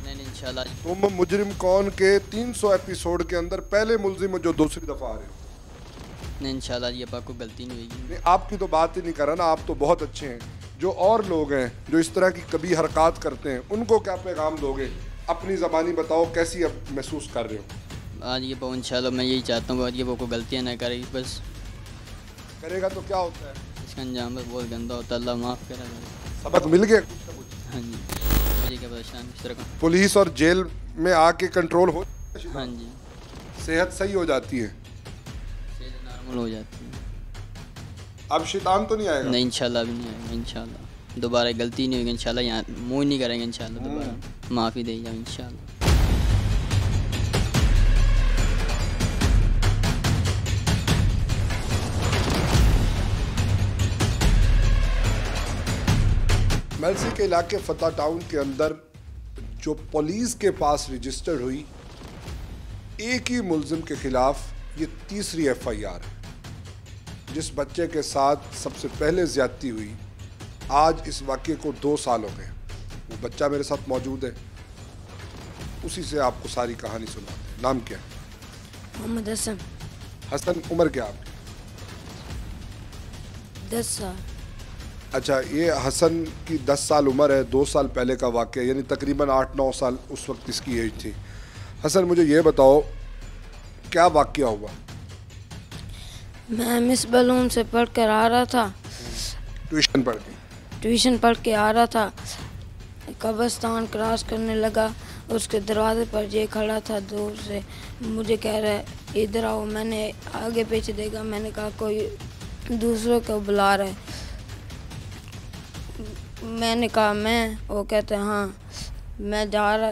नहीं इंशाल्लाह। तुम मुजरिम कौन के 300 एपिसोड के अंदर पहले मुलजिम हो जो दूसरी दफ़ा आ रहे हो। नहीं इंशाल्लाह ये आपको गलती नहीं होगी। नहीं, आपकी तो बात ही नहीं कर रहा ना, आप तो बहुत अच्छे हैं। जो और लोग हैं जो इस तरह की कभी हरकत करते हैं, उनको क्या पैगाम दोगे? अपनी ज़बानी बताओ, कैसी अब महसूस कर रहे हो? आज ये वो इंशाल्लाह मैं यही चाहता हूँ, आज ये वो को गलतियाँ ना करेगी, बस करेगा तो क्या होता है? इसका अंजाम बस बहुत गंदा होता है, अल्लाह माफ़ करेगा। सबक मिल गया? हाँ जी, मुझे क्या पता शान किस तरह का। पुलिस और जेल में आके कंट्रोल हो, हाँ जी, सेहत सही हो जाती है, सेहत नॉर्मल हो जाती है। अब शैतान तो नहीं आएगा? नहीं इंशाल्लाह भी नहीं आएगा, इंशाल्लाह दोबारा गलती नहीं होगी इंशाल्लाह, यहाँ मुँह नहीं करेंगे इंशाल्लाह, दोबारा माफ़ी दे जाओ इंशाल्लाह। मेल्सी के इलाके फतेह टाउन के अंदर जो पुलिस के पास रजिस्टर्ड हुई एक ही मुलजिम के खिलाफ ये तीसरी FIR है। जिस बच्चे के साथ सबसे पहले ज्यादती हुई, आज इस वाक़े को 2 साल हो गए। वो बच्चा मेरे साथ मौजूद है, उसी से आपको सारी कहानी सुनाते हैं। नाम क्या है? मोहम्मद हसन। हसन, उम्र क्या आपकी? 10 साल। अच्छा, ये हसन की 10 साल उम्र है, 2 साल पहले का वाक़या, यानी तकरीबन 8-9 साल उस वक्त इसकी एज थी। हसन, मुझे ये बताओ क्या वाक़या हुआ? मैं मिस बलून से पढ़ कर आ रहा था, ट्यूशन पढ़ के? ट्यूशन पढ़ के आ रहा था, कब्रिस्तान क्रॉस करने लगा, उसके दरवाजे पर ये खड़ा था, दूर से मुझे कह रहा है इधर आओ। मैंने आगे पीछे देखा, मैंने कहा कोई दूसरों को बुला रहा है। मैंने कहा मैं, वो कहता है हाँ मैं जा रहा।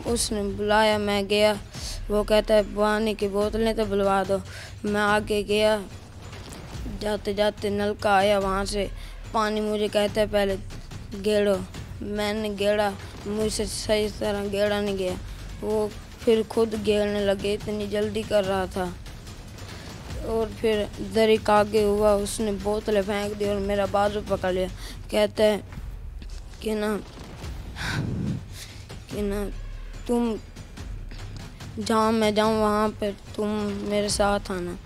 उसने बुलाया, मैं गया, वो कहता है पानी की बोतलें तो बुलवा दो। मैं आगे गया, जाते जाते नलका आया, वहाँ से पानी मुझे कहता है पहले गेड़ो। मैंने गेड़ा, मुझसे सही तरह गेड़ा नहीं गया, वो फिर खुद गेड़ने लगे, इतनी जल्दी कर रहा था। और फिर दरिक आगे हुआ, उसने बोतलें फेंक दी और मेरा बाजू पकड़ लिया। कहता है कि ना तुम जहाँ मैं जाऊँ वहाँ पर तुम मेरे साथ आना।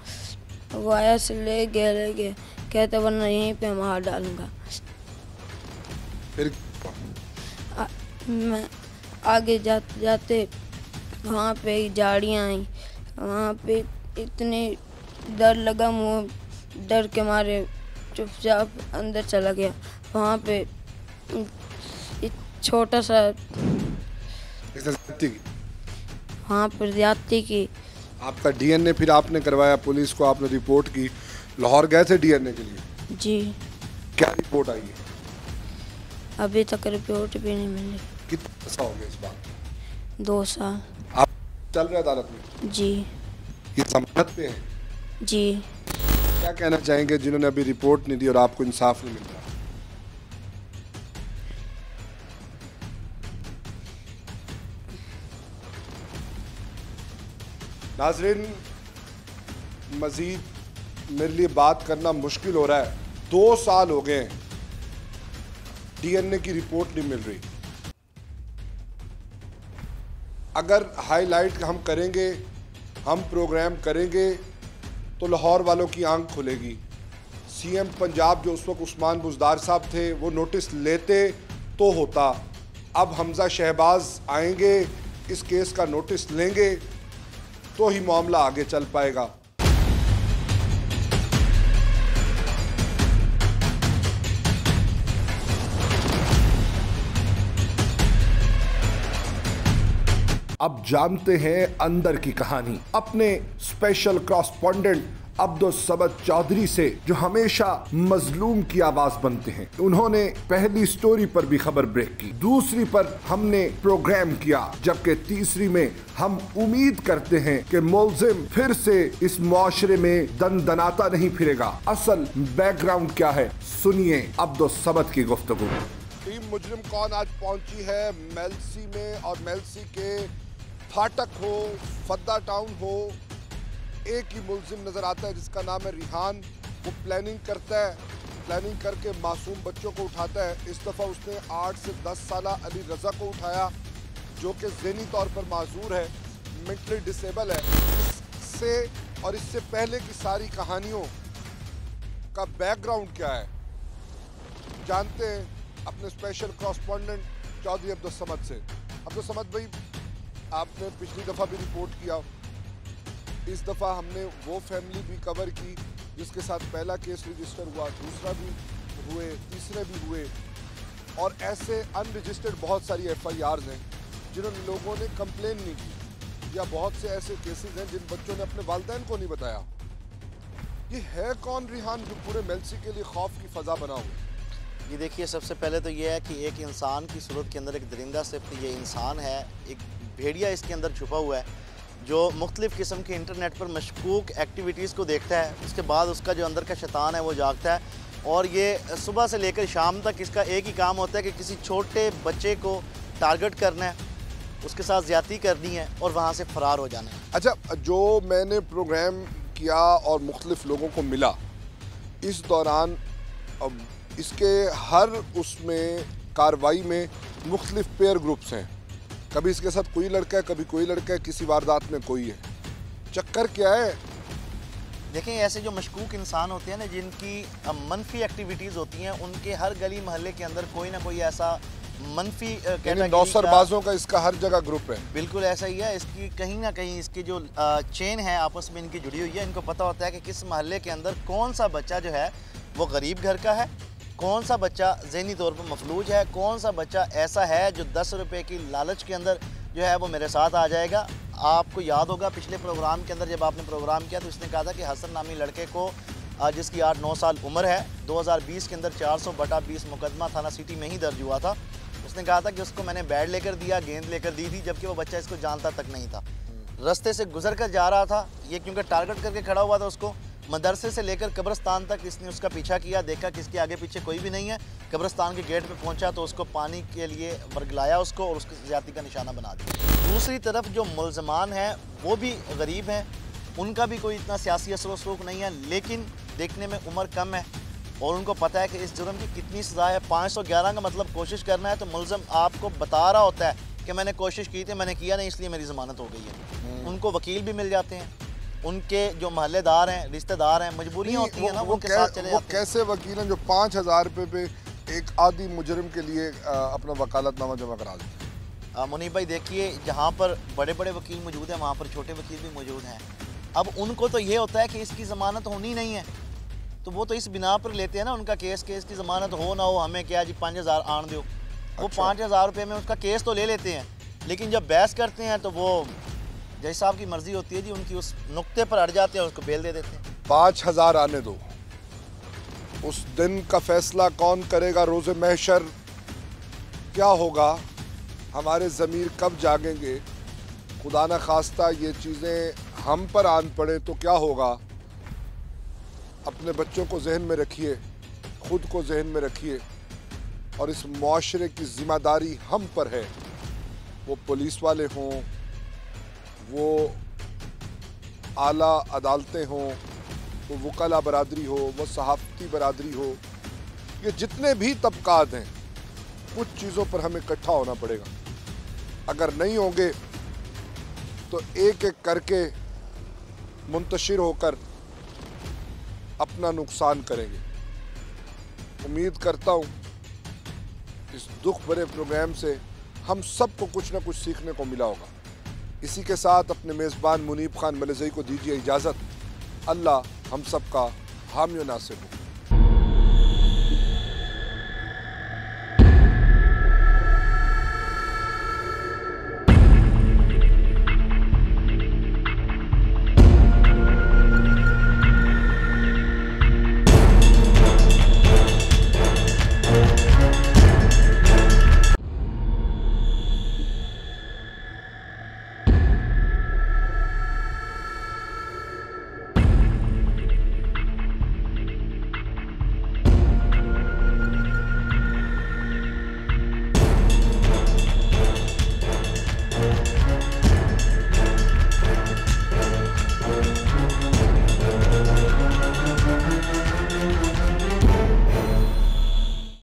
वो आया से ले गया, कहते वरना यहीं पे मार डालूंगा। फिर मैं आगे जाते जाते वहाँ पे झाड़ियाँ आई, वहाँ पे इतने डर लगा, मुँह डर के मारे चुपचाप अंदर चला गया। वहाँ पे एक छोटा सा वहाँ पर ज्यादती की। आपका DNA फिर आपने करवाया, पुलिस को आपने रिपोर्ट की, लाहौर गए थे DNA के लिए? जी। क्या रिपोर्ट आई है? अभी तक रिपोर्ट भी नहीं मिली। कितना पैसा हो गया इस बात? 2 साल। आप चल रहे अदालत में? जी। ये जमानत पे है? जी। क्या कहना चाहेंगे जिन्होंने अभी रिपोर्ट नहीं दी और आपको इंसाफ नहीं मिल रहा? नाजरीन, मजीद मेरे लिए बात करना मुश्किल हो रहा है। 2 साल हो गए, DNA की रिपोर्ट नहीं मिल रही। अगर हाईलाइट हम करेंगे, हम प्रोग्राम करेंगे तो लाहौर वालों की आंख खुलेगी। CM पंजाब जो उस वक्त उस्मान बुज़दार साहब थे, वो नोटिस लेते तो होता, अब हमजा शहबाज आएंगे, इस केस का नोटिस लेंगे तो ही मामला आगे चल पाएगा। अब जानते हैं अंदर की कहानी अपने स्पेशल कॉरेस्पॉन्डेंट अब्दुल समद चौधरी से, जो हमेशा मजलूम की आवाज बनते हैं। उन्होंने पहली स्टोरी पर भी खबर ब्रेक की, दूसरी पर हमने प्रोग्राम किया, जबकि तीसरी में हम उम्मीद करते हैं कि मुल्जिम फिर से इस मुआशरे में दनदनाता नहीं फिरेगा। असल बैकग्राउंड क्या है, सुनिए अब्दुल समद की गुफ्तगू। टीम मुजरिम कौन आज पहुंची है मेलसी में, और मेलसी के फाटक हो, फद्दा टाउन हो, एक ही मुल्जिम नजर आता है जिसका नाम है रिहान। वो प्लानिंग करता है, प्लानिंग करके मासूम बच्चों को उठाता है। इस दफ़ा उसने 8 से 10 साल अली रज़ा को उठाया, जो कि ज़हनी तौर पर माजूर है, मेंटली डिसेबल है। इससे और इससे पहले की सारी कहानियों का बैकग्राउंड क्या है जानते हैं अपने स्पेशल कॉरेस्पॉन्डेंट चौधरी अब्दुल समद से। अब्दुल समद भाई, आपने पिछली दफ़ा भी रिपोर्ट किया, इस दफ़ा हमने वो फैमिली भी कवर की जिसके साथ पहला केस रजिस्टर हुआ, दूसरा भी हुए, तीसरे भी हुए, और ऐसे अनरजिस्टर्ड बहुत सारी FIRs हैं जिन्होंने लोगों ने कंप्लेन नहीं की, या बहुत से ऐसे केसेस हैं जिन बच्चों ने अपने वालिदैन को नहीं बताया। ये है कौन रिहान जो पूरे मेलसी के लिए खौफ की फ़ज़ा बना हुआ? ये देखिए, सबसे पहले तो ये है कि एक इंसान की सूरत के अंदर एक दरिंदा सिर्फ ये इंसान है, एक भेड़िया इसके अंदर छुपा हुआ है जो मुख्तलिफ़ किस्म के इंटरनेट पर मशकूक एक्टिविटीज़ को देखता है। उसके बाद उसका जो अंदर का शैतान है वो जागता है, और ये सुबह से लेकर शाम तक इसका एक ही काम होता है कि किसी छोटे बच्चे को टारगेट करना है, उसके साथ ज़्यादती करनी है और वहाँ से फ़रार हो जाना है। अच्छा, जो मैंने प्रोग्राम किया और मुख्तलिफ़ लोगों को मिला, इस दौरान इसके हर उसमें कार्रवाई में मुख्तलिफ़ पेयर ग्रुप्स हैं। कभी इसके साथ कोई लड़का है, कभी कोई लड़का है, किसी वारदात में कोई है। चक्कर क्या है? देखें, ऐसे जो मशकूक इंसान होते हैं ना, जिनकी मनफी एक्टिविटीज़ होती हैं, उनके हर गली मोहल्ले के अंदर कोई ना कोई ऐसा मनफी नौसरबाजों का इसका हर जगह ग्रुप है। बिल्कुल ऐसा ही है। इसकी कहीं ना कहीं इसकी जो चेन है आपस में इनकी जुड़ी हुई है। इनको पता होता है कि किस मोहल्ले के अंदर कौन सा बच्चा जो है वो गरीब घर का है, कौन सा बच्चा ज़हनी तौर पर मफलूज है, कौन सा बच्चा ऐसा है जो 10 रुपए की लालच के अंदर जो है वो मेरे साथ आ जाएगा। आपको याद होगा पिछले प्रोग्राम के अंदर जब आपने प्रोग्राम किया तो इसने कहा था कि हसन नामी लड़के को, जिसकी 8-9 साल उम्र है, 2020 के अंदर 400/20 मुकदमा थाना सिटी में ही दर्ज हुआ था। उसने कहा था कि उसको मैंने बैट लेकर दिया, गेंद लेकर दी थी, जबकि वो बच्चा इसको जानता तक नहीं था। रास्ते से गुजर कर जा रहा था, ये क्योंकि टारगेट करके खड़ा हुआ था उसको। मदरसे से लेकर कब्रिस्तान तक इसने उसका पीछा किया, देखा कि इसके आगे पीछे कोई भी नहीं है। कब्रिस्तान के गेट पे पहुंचा तो उसको पानी के लिए बरगलाया उसको और उसकी ज़्यादती का निशाना बना दिया। दूसरी तरफ जो मुल्ज़मान हैं वो भी गरीब हैं, उनका भी कोई इतना सियासी असर व सलूक नहीं है, लेकिन देखने में उम्र कम है और उनको पता है कि इस जुर्म की कितनी सज़ा है। 511 का मतलब कोशिश करना है, तो मुल्ज़म आपको बता रहा होता है कि मैंने कोशिश की थी, मैंने किया नहीं, इसलिए मेरी ज़मानत हो गई है। उनको वकील भी मिल जाते हैं, उनके जो महल्लेदार हैं, रिश्तेदार हैं, मजबूरियाँ होती हैं ना, उनके साथ चले जाते हैं। कैसे वकील हैं जो 5000 रुपये पे एक आदि मुजरिम के लिए अपना वकालतनामा जमा करा देते? मुनीब भाई देखिए, जहाँ पर बड़े बड़े वकील मौजूद हैं वहाँ पर छोटे वकील भी मौजूद हैं। अब उनको तो ये होता है कि इसकी ज़मानत होनी नहीं है, तो वो तो इस बिना पर लेते हैं ना उनका केस की ज़मानत हो ना हो, हमें क्या जी 5000 आन दो। वो 5000 रुपये में उसका केस तो ले लेते हैं, लेकिन जब बहस करते हैं तो वो जज साहब की मर्जी होती है जी, उनकी उस नुक्ते पर अड़ जाते हैं, उसको बेल दे देते हैं। 5000 आने दो, उस दिन का फैसला कौन करेगा? रोज़े महशर क्या होगा? हमारे ज़मीर कब जागेंगे? खुदा न खास्ता ये चीज़ें हम पर आन पड़े तो क्या होगा? अपने बच्चों को जहन में रखिए, खुद को जहन में रखिए, और इस मुआशरे की ज़िम्मेदारी हम पर है। वो पुलिस वाले हों, वो आला अदालतें हों, वो वकला बरादरी हो, वो सहाफ़ती बरादरी हो, ये जितने भी तबकात हैं, कुछ चीज़ों पर हमें इकट्ठा होना पड़ेगा। अगर नहीं होंगे तो एक एक करके मुंतशिर होकर अपना नुकसान करेंगे। उम्मीद करता हूँ इस दुख भरे प्रोग्राम से हम सबको कुछ ना कुछ सीखने को मिला होगा। इसी के साथ अपने मेज़बान मुनीब खान मलज़ई को दीजिए इजाज़त। अल्लाह हम सबका हामी नासिर हो।